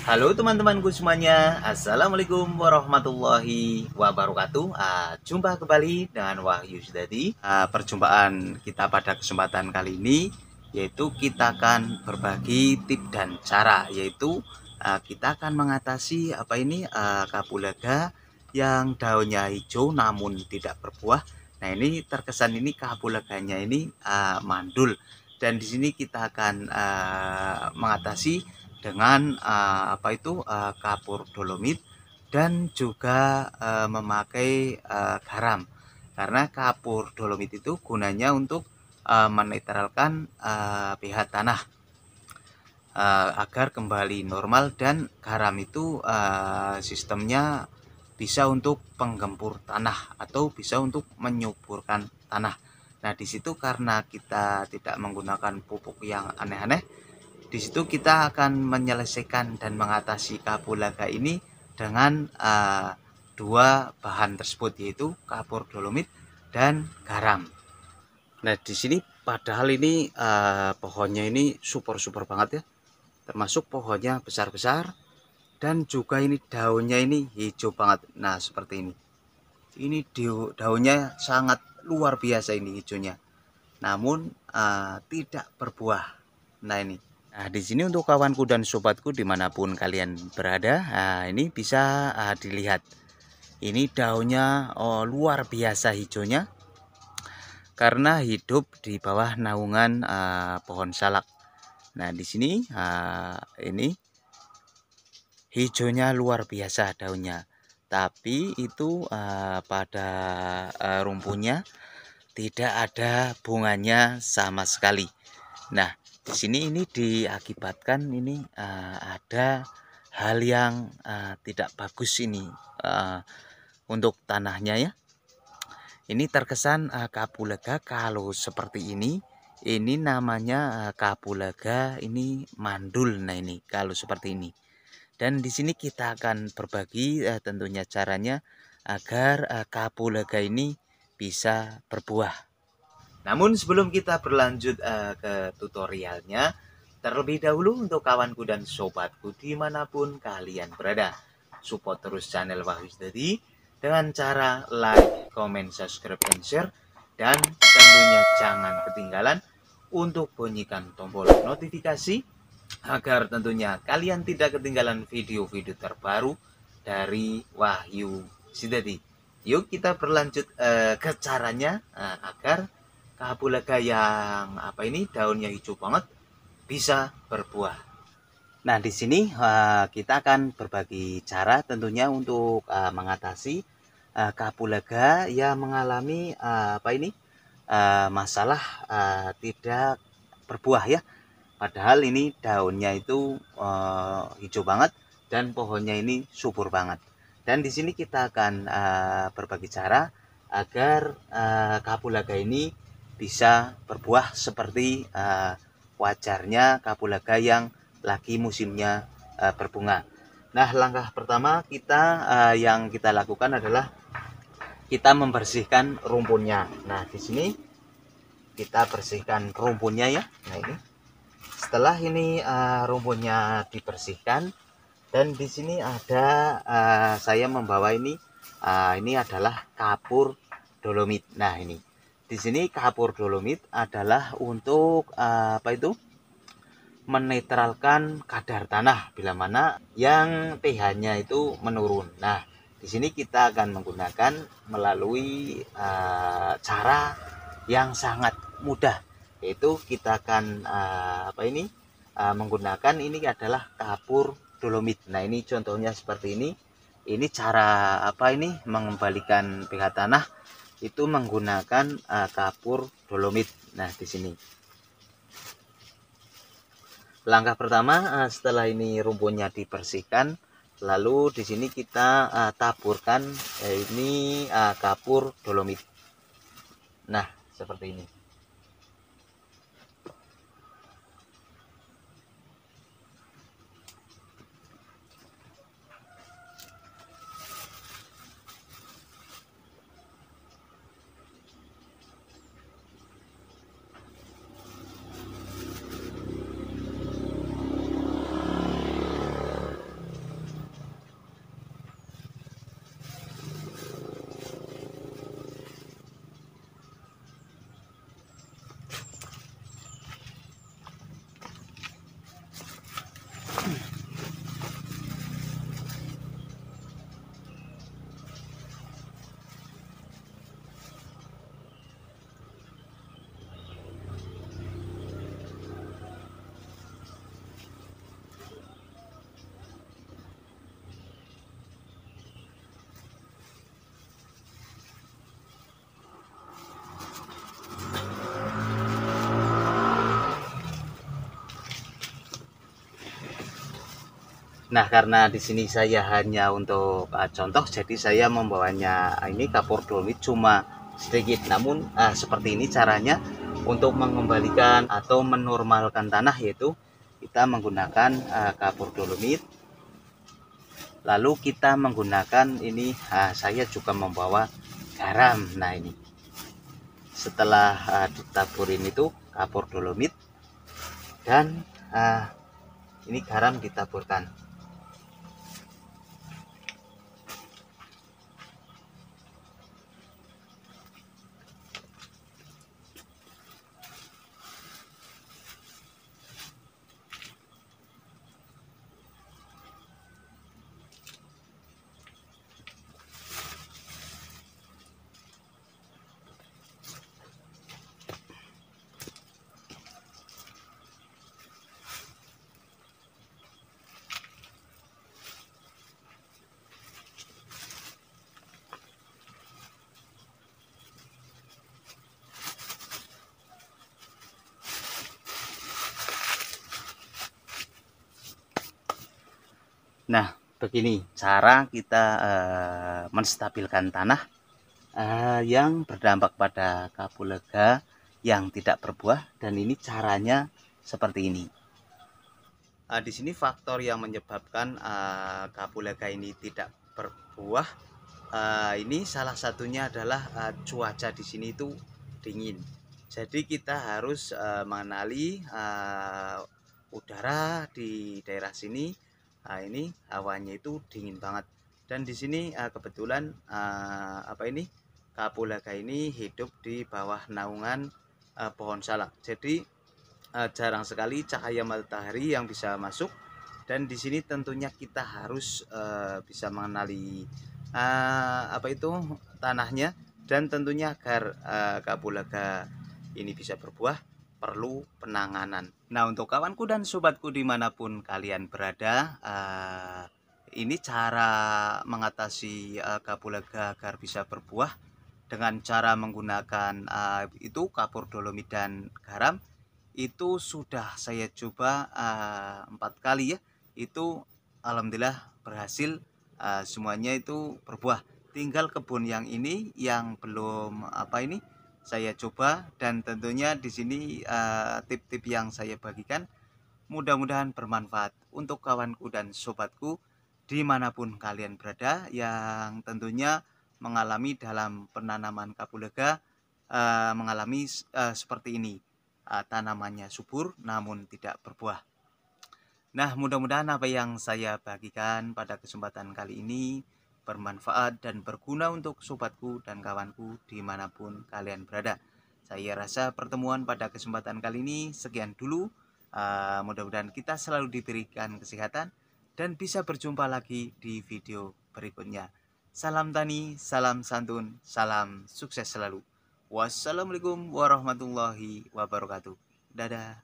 Halo teman-temanku semuanya, Assalamualaikum warahmatullahi wabarakatuh. Jumpa kembali dengan Wahyu Sudadi. Perjumpaan kita pada kesempatan kali ini yaitu kita akan berbagi tips dan cara, yaitu kita akan mengatasi kapulaga yang daunnya hijau namun tidak berbuah. Nah, ini terkesan ini kapulaganya ini mandul, dan di sini kita akan mengatasi dengan kapur dolomit dan juga memakai garam, karena kapur dolomit itu gunanya untuk menetralkan pH tanah agar kembali normal, dan garam itu sistemnya bisa untuk penggempur tanah atau bisa untuk menyuburkan tanah. Nah, di situ karena kita tidak menggunakan pupuk yang aneh-aneh, di situ kita akan menyelesaikan dan mengatasi kapulaga ini dengan dua bahan tersebut, yaitu kapur dolomit dan garam. Nah, di sini padahal ini pohonnya ini super banget ya, termasuk pohonnya besar-besar, dan juga ini daunnya ini hijau banget. Nah, seperti ini daunnya sangat luar biasa ini hijaunya, namun tidak berbuah. Nah, ini. Nah, di sini untuk kawanku dan sobatku dimanapun kalian berada, ini bisa dilihat. Ini daunnya luar biasa hijaunya, karena hidup di bawah naungan pohon salak. Nah, di sini ini hijaunya luar biasa daunnya, tapi itu pada rumputnya tidak ada bunganya sama sekali. Nah, di sini ini diakibatkan ini ada hal yang tidak bagus ini untuk tanahnya ya. Ini terkesan kapulaga kalau seperti ini namanya kapulaga ini mandul. Nah, ini kalau seperti ini. Dan di sini kita akan berbagi tentunya caranya agar kapulaga ini bisa berbuah. Namun sebelum kita berlanjut ke tutorialnya, terlebih dahulu untuk kawanku dan sobatku dimanapun kalian berada, support terus channel Wahyu Sudadi dengan cara like, comment, subscribe, dan share. Dan tentunya jangan ketinggalan untuk bunyikan tombol notifikasi agar tentunya kalian tidak ketinggalan video-video terbaru dari Wahyu Sudadi. Yuk kita berlanjut ke caranya agar kapulaga yang daunnya hijau banget bisa berbuah. Nah, di sini kita akan berbagi cara tentunya untuk mengatasi kapulaga yang mengalami masalah tidak berbuah ya. Padahal ini daunnya itu hijau banget dan pohonnya ini subur banget. Dan di sini kita akan berbagi cara agar kapulaga ini bisa berbuah seperti wajarnya kapulaga yang lagi musimnya berbunga. Nah, langkah pertama yang kita lakukan adalah kita membersihkan rumputnya. Nah, di sini kita bersihkan rumputnya ya. Nah, ini setelah ini rumputnya dibersihkan, dan di sini ada saya membawa ini adalah kapur dolomit. Nah, ini di sini kapur dolomit adalah untuk menetralkan kadar tanah bila mana yang pH-nya itu menurun. Nah, di sini kita akan menggunakan melalui cara yang sangat mudah, yaitu kita akan menggunakan ini adalah kapur dolomit. Nah, ini contohnya seperti ini. Ini cara mengembalikan pH tanah itu menggunakan kapur dolomit. Nah, di sini langkah pertama setelah ini rumputnya dibersihkan, lalu di sini kita taburkan ini kapur dolomit. Nah, seperti ini. Nah, karena di sini saya hanya untuk contoh, jadi saya membawanya ini kapur dolomit cuma sedikit. Namun seperti ini caranya untuk mengembalikan atau menormalkan tanah, yaitu kita menggunakan kapur dolomit. Lalu kita menggunakan ini, saya juga membawa garam. Nah ini setelah ditaburin itu kapur dolomit dan ini garam ditaburkan. Nah, begini cara kita menstabilkan tanah yang berdampak pada kapulaga yang tidak berbuah, dan ini caranya seperti ini. Di sini faktor yang menyebabkan kapulaga ini tidak berbuah, ini salah satunya adalah cuaca di sini itu dingin. Jadi kita harus mengenali udara di daerah sini. Ini hawanya itu dingin banget. Dan di sini kebetulan kapulaga ini hidup di bawah naungan pohon salak. Jadi jarang sekali cahaya matahari yang bisa masuk. Dan di sini tentunya kita harus bisa mengenali tanahnya, dan tentunya agar kapulaga ini bisa berbuah perlu penanganan. Nah, untuk kawanku dan sobatku dimanapun kalian berada, ini cara mengatasi kapulaga agar bisa berbuah dengan cara menggunakan itu kapur dolomit dan garam. Itu sudah saya coba 4 kali ya. Itu alhamdulillah berhasil, semuanya itu berbuah. Tinggal kebun yang ini yang belum saya coba, dan tentunya di sini tip-tip yang saya bagikan mudah-mudahan bermanfaat untuk kawanku dan sobatku dimanapun kalian berada yang tentunya mengalami dalam penanaman kapulaga, mengalami seperti ini, tanamannya subur namun tidak berbuah. Nah, mudah-mudahan apa yang saya bagikan pada kesempatan kali ini bermanfaat dan berguna untuk sobatku dan kawanku dimanapun kalian berada. Saya rasa pertemuan pada kesempatan kali ini sekian dulu. Mudah-mudahan kita selalu diberikan kesehatan dan bisa berjumpa lagi di video berikutnya. Salam tani, salam santun, salam sukses selalu. Wassalamualaikum warahmatullahi wabarakatuh. Dadah.